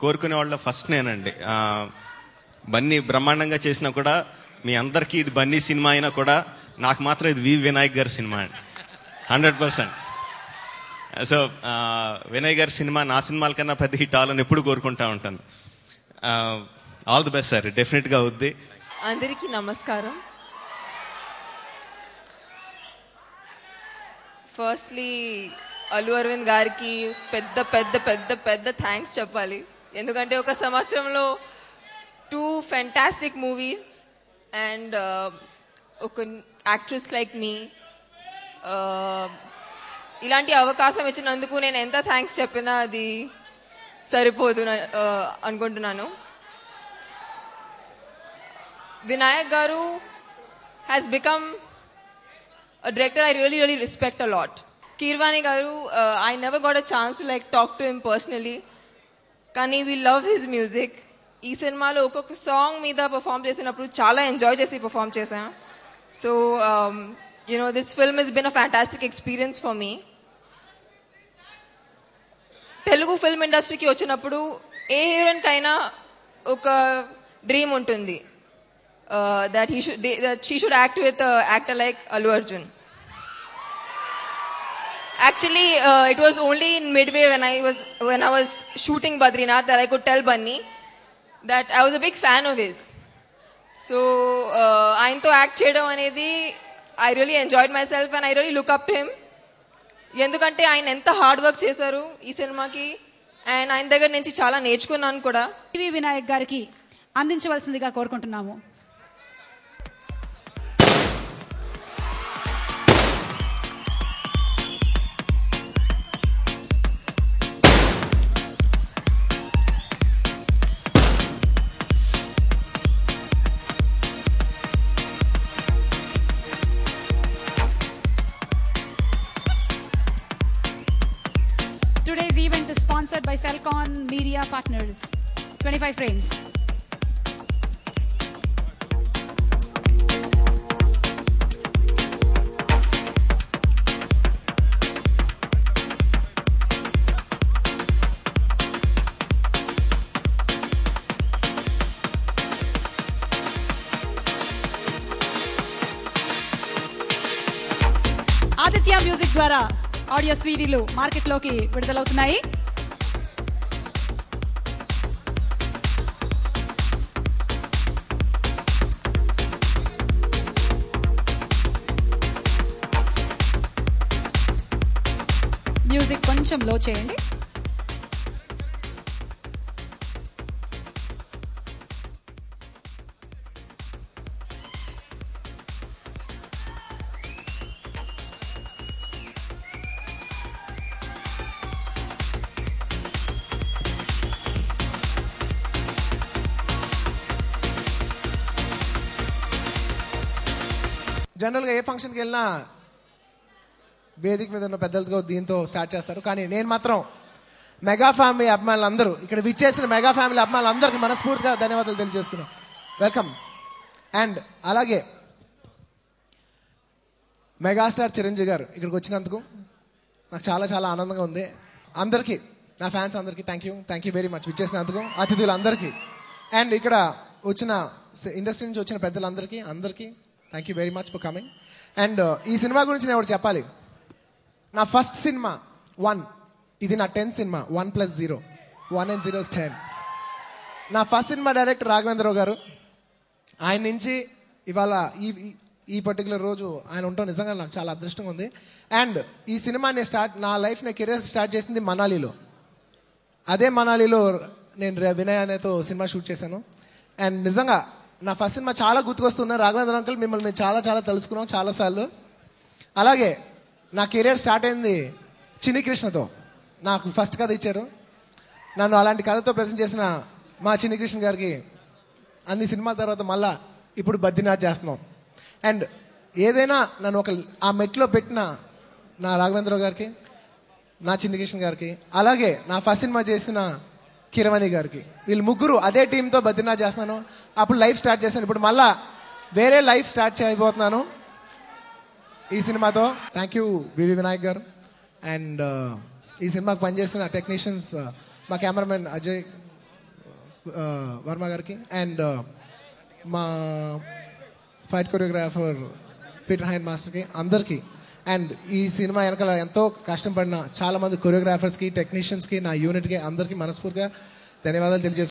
కోరుకునే వాళ్ళ ఫస్ట్ నేనండి. బన్నీ బ్రహ్మాండంగా చేసినా కూడా మీ అందరికీ ఇది బన్నీ సినిమా అయినా కూడా నాకు మాత్రం ఇది వినాయక్ గారి సినిమా అండి, 100%. సో వినాయక్ గారి సినిమా నా సినిమాల కన్నా పెద్ద హిట్ అవ్వాలని ఎప్పుడు కోరుకుంటా ఉంటాను. ఆల్ ది బెస్ట్ సార్, డెఫినెట్గా అవుద్ది. అందరికీ నమస్కారం. ఫస్ట్లీ అల్లు అరవింద్ గారికి పెద్ద పెద్ద పెద్ద పెద్ద థ్యాంక్స్ చెప్పాలి. ఎందుకంటే ఒక సంవత్సరంలో 2 ఫెంటాస్టిక్ మూవీస్ అండ్ ఒక యాక్ట్రెస్ లైక్ మీ ఇలాంటి అవకాశం ఇచ్చినందుకు నేను ఎంత థ్యాంక్స్ చెప్పినా అది సరిపోదు అనుకుంటున్నాను. వినాయక్ గారు has become a director I really respect a lot. Keerwani garu, I never got a chance to like talk to him personally. Kani we love his music. Ee cinema lo okka song meeda perform chesinappudu chaala enjoy chesi perform chesam. So you know, this film has been a fantastic experience for me. Telugu film industry ki vachinappudu A heroine కైనా ఒక dream ఉంటుంది, that she should act with an actor like Allu Arjun. Actually, it was only in midway when I was shooting Badrinath that I could tell Bunny that I was a big fan of his. So, ఆయనతో act చేయడం అనేది I really enjoyed myself and I really look up to him. ఎందుకంటే ఆయన ఎంత hard work చేశారు ఈ సినిమాకి, and ఆయన దగ్గర నుంచి చాలా నేర్చుకున్నాను కూడా. వినాయక్ గారికి అందించవలసిందిగా కోరుకుంటున్నాము. Today's event is sponsored by Celcon Media Partners. 25 frames. Aditya music ద్వారా ఆడియో సీడీలు మార్కెట్లోకి విడుదలవుతున్నాయి. మ్యూజిక్ కొంచెం లో చేయండి. జనరల్గా ఏ ఫంక్షన్కి వెళ్ళినా వేదిక మీద ఉన్న పెద్దలతో దీంతో స్టార్ట్ చేస్తారు, కానీ నేను మాత్రం మెగా ఫ్యామిలీ అభిమానులందరూ, ఇక్కడ విచ్చేసిన మెగా ఫ్యామిలీ అభిమానులందరికీ మనస్ఫూర్తిగా ధన్యవాదాలు తెలియజేసుకున్నాం. వెల్కమ్. అండ్ అలాగే మెగాస్టార్ చిరంజీవి గారు ఇక్కడికి వచ్చినందుకు నాకు చాలా చాలా ఆనందంగా ఉంది. అందరికీ, నా ఫ్యాన్స్ అందరికీ థ్యాంక్ యూ వెరీ మచ్ విచ్చేసినందుకు, అతిథులందరికీ, అండ్ ఇక్కడ వచ్చిన ఇండస్ట్రీ నుంచి వచ్చిన పెద్దలందరికీ thank you very much for coming. And ఈ సినిమా గురించి నేను ఒకటి చెప్పాలి. నా ఫస్ట్ సినిమా 1, ఇది నా 10th సినిమా. 1 + 0, 1 and 0 is 10. నా ఫస్ట్ సినిమా డైరెక్టర్ రాఘవేంద్రరావు గారు. ఆయన నుంచి ఇవాళ ఈ పర్టికులర్ రోజు ఆయన ఉండటం నిజంగా నాకు చాలా అదృష్టంగా ఉంది. అండ్ ఈ సినిమా నా కెరీర్ స్టార్ట్ చేసింది మనాలిలో. అదే మనాలిలో నేను వినయ్ అనేతో సినిమా షూట్ చేశాను. అండ్ నిజంగా నా ఫస్ట్ సినిమా చాలా గుర్తుకొస్తున్నా. రాఘవేంద్ర అంకుల్, మిమ్మల్ని చాలా చాలా తెలుసుకున్నాం చాలాసార్లు. అలాగే నా కెరీర్ స్టార్ట్ అయింది చిన్ని కృష్ణతో. నాకు ఫస్ట్ కథ ఇచ్చారు. నన్ను అలాంటి కథతో ప్రెజెంట్ చేసిన మా చిన్ని కృష్ణ గారికి అన్ని సినిమాల తర్వాత మళ్ళా ఇప్పుడు బద్రీనాథ్ చేస్తున్నాం. అండ్ ఏదైనా నన్ను ఆ మెట్లో పెట్టిన నా రాఘవేంద్రరావు గారికి, నా చిన్ని కృష్ణ గారికి, అలాగే నా ఫస్ట్ సినిమా చేసిన కీరవాణి గారికి, వీళ్ళు ముగ్గురు అదే టీంతో బద్రీనాథ్ చేస్తున్నాను. అప్పుడు లైఫ్ స్టార్ట్ చేశాను, ఇప్పుడు మళ్ళా వేరే లైఫ్ స్టార్ట్ చేయబోతున్నాను ఈ సినిమాతో. థ్యాంక్ యూ వినాయక్ గారు. అండ్ ఈ సినిమాకి పనిచేసిన టెక్నీషియన్స్, మా కెమెరామెన్ అజయ్, వర్మ గారికి అండ్ మా ఫైట్ కొరియోగ్రాఫర్ పీటర్ హైన్ మాస్టర్కి అందరికీ అండ్ ఈ సినిమా వెనకాల ఎంతో కష్టపడిన చాలామంది కొరియోగ్రాఫర్స్కి టెక్నీషియన్స్కి నా యూనిట్కి అందరికీ మనస్ఫూర్తిగా ధన్యవాదాలు తెలియజేస్తున్నాను.